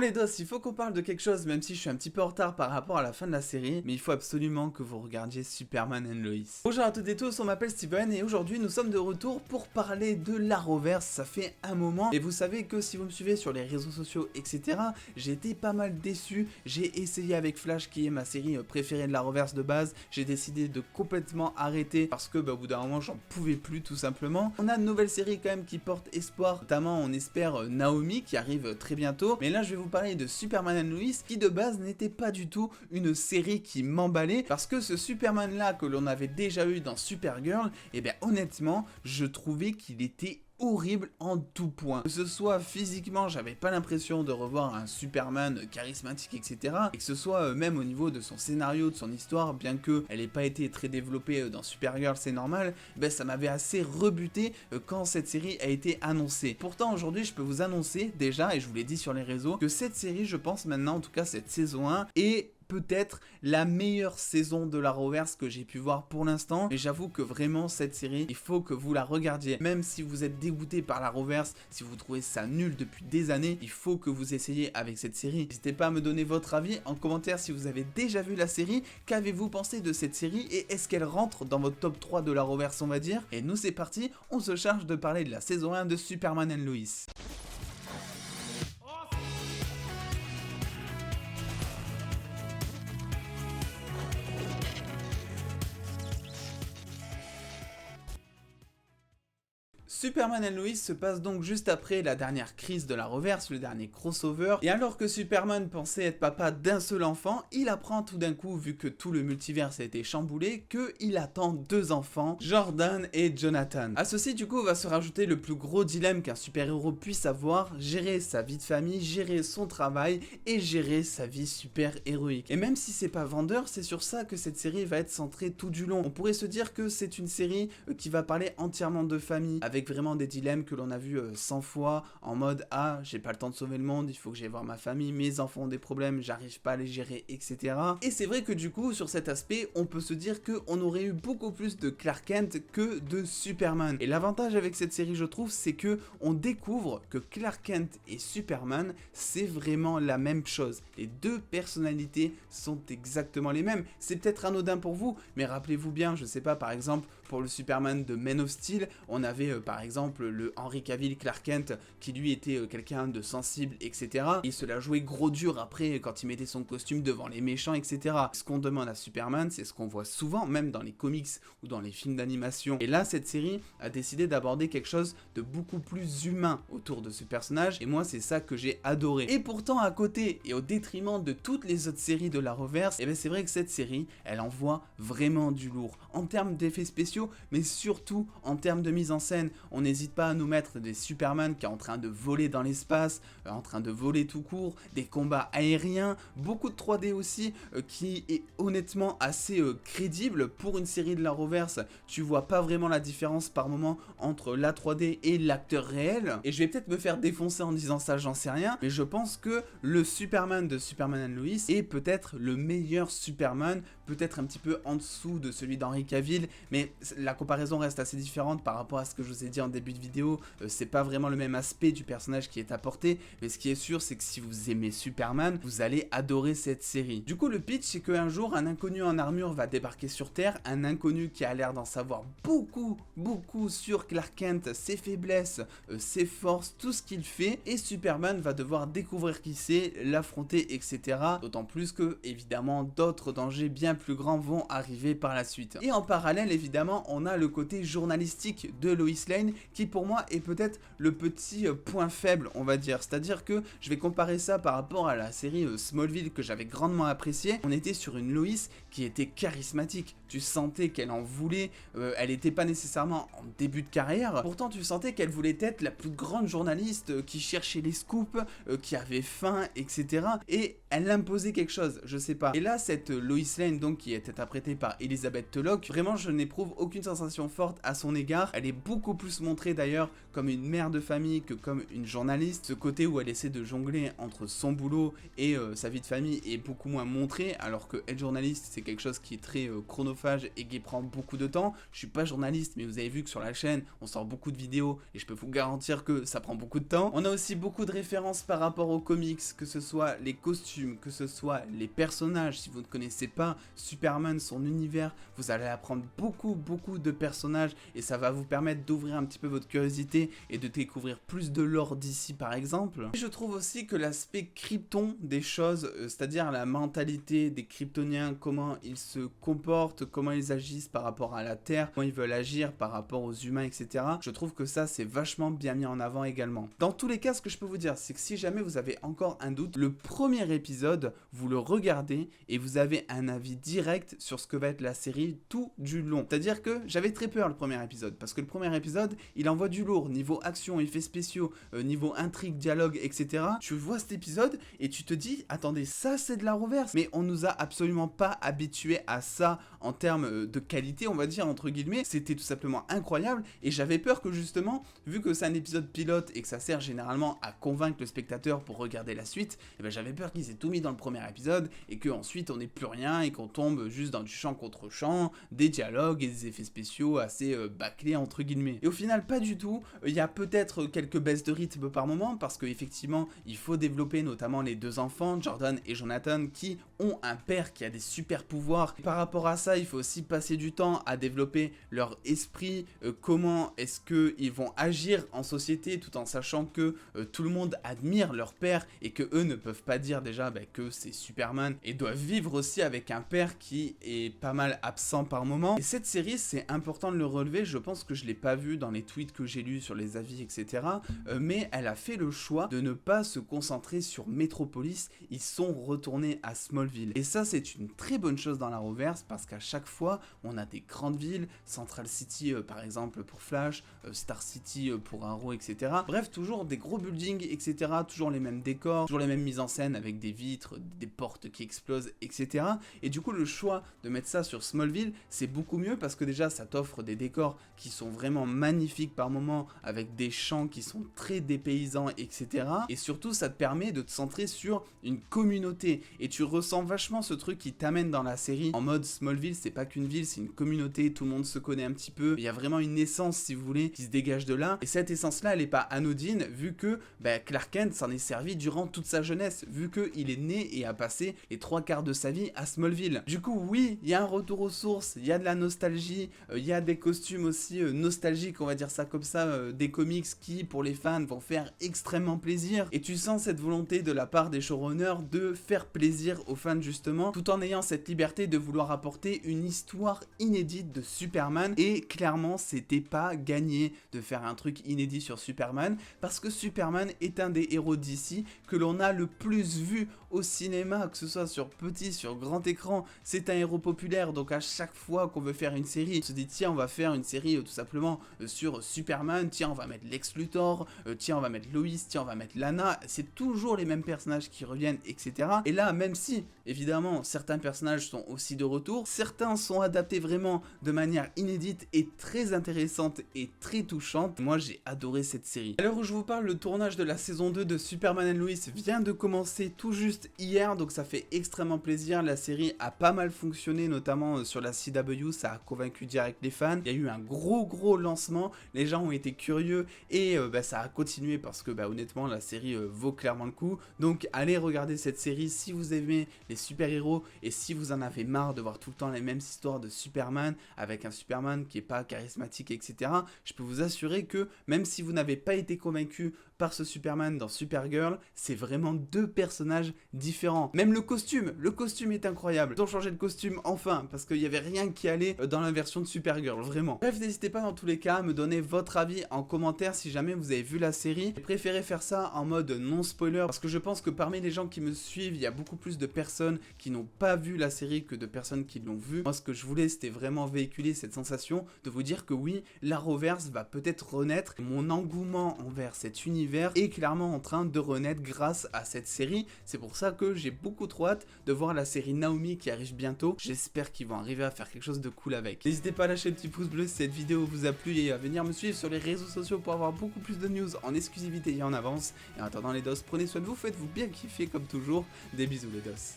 les dos, il faut qu'on parle de quelque chose, même si je suis un petit peu en retard par rapport à la fin de la série, mais il faut absolument que vous regardiez Superman and Lois. Bonjour à toutes et tous, on m'appelle Steven et aujourd'hui nous sommes de retour pour parler de l'Arrowverse. Ça fait un moment et vous savez que si vous me suivez sur les réseaux sociaux, etc., j'ai été pas mal déçu. J'ai essayé avec Flash, qui est ma série préférée de l'Arrowverse de base, j'ai décidé de complètement arrêter parce que au bout d'un moment j'en pouvais plus tout simplement. On a une nouvelle série quand même qui porte espoir, notamment on espère Naomi qui arrive très bientôt, mais là je vais vous parler de Superman and Lois qui de base n'était pas du tout une série qui m'emballait parce que ce Superman là que l'on avait déjà eu dans Supergirl, et bien honnêtement je trouvais qu'il était horrible en tout point. Que ce soit physiquement, j'avais pas l'impression de revoir un Superman charismatique, etc. Et que ce soit même au niveau de son scénario, de son histoire, bien que elle ait pas été très développée dans Supergirl, c'est normal, ben ça m'avait assez rebuté quand cette série a été annoncée. Pourtant aujourd'hui je peux vous annoncer déjà, et je vous l'ai dit sur les réseaux, que cette série, je pense maintenant, en tout cas cette saison 1, est peut-être la meilleure saison de l'Arrowverse que j'ai pu voir pour l'instant, et j'avoue que vraiment cette série, il faut que vous la regardiez, même si vous êtes dégoûté par l'Arrowverse, si vous trouvez ça nul depuis des années, il faut que vous essayiez avec cette série. N'hésitez pas à me donner votre avis en commentaire si vous avez déjà vu la série, qu'avez-vous pensé de cette série et est-ce qu'elle rentre dans votre top 3 de l'Arrowverse on va dire. Et nous c'est parti, on se charge de parler de la saison 1 de Superman and Lois. Superman and Lois se passe donc juste après la dernière crise de l'Arrowverse, le dernier crossover, et alors que Superman pensait être papa d'un seul enfant, il apprend tout d'un coup, vu que tout le multiverse a été chamboulé, qu'il attend 2 enfants, Jordan et Jonathan. À ceci du coup va se rajouter le plus gros dilemme qu'un super-héros puisse avoir, gérer sa vie de famille, gérer son travail et gérer sa vie super-héroïque. Et même si c'est pas vendeur, c'est sur ça que cette série va être centrée tout du long. On pourrait se dire que c'est une série qui va parler entièrement de famille, avec vraiment des dilemmes que l'on a vu 100 fois, en mode ah j'ai pas le temps de sauver le monde, il faut que j'aille voir ma famille, mes enfants ont des problèmes, j'arrive pas à les gérer, etc. Et c'est vrai que du coup sur cet aspect on peut se dire qu'on aurait eu beaucoup plus de Clark Kent que de Superman. Et l'avantage avec cette série je trouve c'est que on découvre que Clark Kent et Superman c'est vraiment la même chose. Les deux personnalités sont exactement les mêmes. C'est peut-être anodin pour vous, mais rappelez-vous bien, je sais pas, par exemple pour le Superman de Man of Steel, on avait par exemple le Henry Cavill Clark Kent qui lui était quelqu'un de sensible, etc. Il se la jouait gros dur après quand il mettait son costume devant les méchants, etc. Ce qu'on demande à Superman, c'est ce qu'on voit souvent, même dans les comics ou dans les films d'animation. Et là, cette série a décidé d'aborder quelque chose de beaucoup plus humain autour de ce personnage, et moi c'est ça que j'ai adoré. Et pourtant à côté, et au détriment de toutes les autres séries de l'Arrowverse, et bien c'est vrai que cette série, elle envoie vraiment du lourd, en termes d'effets spéciaux, mais surtout en termes de mise en scène. On n'hésite pas à nous mettre des Superman qui est en train de voler dans l'espace, en train de voler tout court, des combats aériens, beaucoup de 3D aussi, qui est honnêtement assez crédible pour une série de l'Arrowverse. Tu vois pas vraiment la différence par moment entre la 3D et l'acteur réel, et je vais peut-être me faire défoncer en disant ça, j'en sais rien, mais je pense que le Superman de Superman and Lois est peut-être le meilleur Superman, peut-être un petit peu en dessous de celui d'Henry Cavill, mais la comparaison reste assez différente par rapport à ce que je vous ai dit en début de vidéo. C'est pas vraiment le même aspect du personnage qui est apporté, mais ce qui est sûr c'est que si vous aimez Superman, vous allez adorer cette série. Du coup le pitch c'est qu'un jour un inconnu en armure va débarquer sur Terre, un inconnu qui a l'air d'en savoir beaucoup sur Clark Kent, ses faiblesses, ses forces, tout ce qu'il fait, et Superman va devoir découvrir qui c'est, l'affronter, etc. D'autant plus que évidemment d'autres dangers bien plus grands vont arriver par la suite. Et en parallèle évidemment on a le côté journalistique de Lois Lane qui pour moi est peut-être le petit point faible on va dire, c'est-à-dire que je vais comparer ça par rapport à la série Smallville que j'avais grandement appréciée. On était sur une Lois qui était charismatique, tu sentais qu'elle en voulait, elle n'était pas nécessairement en début de carrière, pourtant tu sentais qu'elle voulait être la plus grande journaliste qui cherchait les scoops, qui avait faim, etc. Et elle imposait quelque chose, je sais pas. Et là cette Lois Lane donc qui est interprétée par Elizabeth Tulloch, vraiment je n'éprouve aucune sensation forte à son égard. Elle est beaucoup plus montrée d'ailleurs comme une mère de famille que comme une journaliste. Ce côté où elle essaie de jongler entre son boulot et sa vie de famille est beaucoup moins montré, alors que être journaliste c'est quelque chose qui est très chronophage et qui prend beaucoup de temps. Je suis pas journaliste, mais vous avez vu que sur la chaîne on sort beaucoup de vidéos et je peux vous garantir que ça prend beaucoup de temps. On a aussi beaucoup de références par rapport aux comics, que ce soit les costumes, que ce soit les personnages. Si vous ne connaissez pas Superman, son univers, vous allez apprendre beaucoup de personnages et ça va vous permettre d'ouvrir un petit peu votre curiosité et de découvrir plus de lore d'ici par exemple. Et je trouve aussi que l'aspect krypton des choses, c'est-à-dire la mentalité des kryptoniens, comment ils se comportent, comment ils agissent par rapport à la Terre, comment ils veulent agir par rapport aux humains, etc. Je trouve que ça c'est vachement bien mis en avant également. Dans tous les cas, ce que je peux vous dire, c'est que si jamais vous avez encore un doute, le premier épisode, vous le regardez et vous avez un avis direct sur ce que va être la série tout du long. C'est-à-dire que j'avais très peur le premier épisode, parce que le premier épisode, il envoie du lourd, niveau action, effets spéciaux, niveau intrigue, dialogue, etc. Tu vois cet épisode et tu te dis, attendez, ça c'est de la reverse. Mais on nous a absolument pas habitués à ça en termes de qualité, on va dire, entre guillemets. C'était tout simplement incroyable et j'avais peur que justement, vu que c'est un épisode pilote et que ça sert généralement à convaincre le spectateur pour regarder la suite, et ben j'avais peur qu'ils aient tout mis dans le premier épisode et qu'ensuite on n'ait plus rien et qu'on tombe juste dans du champ contre champ, des dialogues et des effets spéciaux assez bâclés entre guillemets. Et au final pas du tout, il y a peut-être quelques baisses de rythme par moment parce qu'effectivement il faut développer notamment les deux enfants, Jordan et Jonathan, qui ont un père qui a des super pouvoirs. Et par rapport à ça, il faut aussi passer du temps à développer leur esprit, comment est-ce qu'ils vont agir en société tout en sachant que tout le monde admire leur père et que eux ne peuvent pas dire déjà que c'est Superman et doivent vivre aussi avec un père qui est pas mal absent par moment. Et cette série, c'est important de le relever, je pense que je l'ai pas vu dans les tweets que j'ai lus sur les avis, etc. Mais elle a fait le choix de ne pas se concentrer sur Metropolis, ils sont retournés à Smallville. Et ça, c'est une très bonne chose dans la reverse parce qu'à chaque fois, on a des grandes villes, Central City par exemple pour Flash, Star City pour Arrow, etc. Bref, toujours des gros buildings, etc. Toujours les mêmes décors, toujours les mêmes mises en scène avec des vitres, des portes qui explosent, etc. Et du coup, le choix de mettre ça sur Smallville, c'est beaucoup mieux parce que déjà, ça t'offre des décors qui sont vraiment magnifiques par moments, avec des champs qui sont très dépaysants, etc. Et surtout, ça te permet de te centrer sur une communauté. Et tu ressens vachement ce truc qui t'amène dans la série. En mode Smallville, c'est pas qu'une ville, c'est une communauté, tout le monde se connaît un petit peu. Il y a vraiment une essence, si vous voulez, qui se dégage de là. Et cette essence-là, elle est pas anodine, vu que Clark Kent s'en est servi durant toute sa jeunesse, vu qu'il est né et a passé les 3/4 de sa vie à Smallville. Du coup, oui, il y a un retour aux sources, il y a de la nostalgie, il y a des costumes aussi nostalgiques, on va dire ça comme ça, des comics qui, pour les fans, vont faire extrêmement plaisir. Et tu sens cette volonté de la part des showrunners de faire plaisir aux fans justement, tout en ayant cette liberté de vouloir apporter une histoire inédite de Superman. Et clairement, c'était pas gagné de faire un truc inédit sur Superman, parce que Superman est un des héros d'ici que l'on a le plus vu au cinéma, que ce soit sur petit, sur grand écran. C'est un héros populaire, donc à chaque fois qu'on veut faire une série, on se dit tiens, on va faire une série tout simplement sur Superman, tiens, on va mettre Lex Luthor, tiens, on va mettre Lois, tiens, on va mettre Lana. C'est toujours les mêmes personnages qui reviennent, etc. Et là, même si, évidemment, certains personnages sont aussi de retour, certains sont adaptés vraiment de manière inédite et très intéressante et très touchante. Moi, j'ai adoré cette série. À l'heure où je vous parle, le tournage de la saison 2 de Superman and Lois vient de commencer tout juste hier, donc ça fait extrêmement plaisir. La série a pas mal fonctionné, notamment sur la CW, ça a convaincu direct les fans. Il y a eu un gros lancement, les gens ont été curieux et ça a continué parce que honnêtement, la série vaut clairement le coup. Donc allez regarder cette série si vous aimez les super-héros et si vous en avez marre de voir tout le temps les mêmes histoires de Superman avec un Superman qui est pas charismatique, etc. Je peux vous assurer que même si vous n'avez pas été convaincu par ce Superman dans Supergirl, c'est vraiment deux personnages différents. Même le costume est incroyable. Ils ont changé de costume enfin, parce qu'il n'y avait rien qui allait dans la version de Supergirl, vraiment. Bref, n'hésitez pas dans tous les cas à me donner votre avis en commentaire si jamais vous avez vu la série. J'ai préféré faire ça en mode non spoiler, parce que je pense que parmi les gens qui me suivent, il y a beaucoup plus de personnes qui n'ont pas vu la série que de personnes qui l'ont vue. Moi, ce que je voulais, c'était vraiment véhiculer cette sensation de vous dire que oui, l'Arrowverse va peut-être renaître. Mon engouement envers cet univers l'univers est clairement en train de renaître grâce à cette série. C'est pour ça que j'ai beaucoup trop hâte de voir la série Naomi qui arrive bientôt. J'espère qu'ils vont arriver à faire quelque chose de cool avec. N'hésitez pas à lâcher le petit pouce bleu si cette vidéo vous a plu et à venir me suivre sur les réseaux sociaux pour avoir beaucoup plus de news en exclusivité et en avance. Et en attendant les dos, prenez soin de vous, faites-vous bien kiffer comme toujours. Des bisous les dos.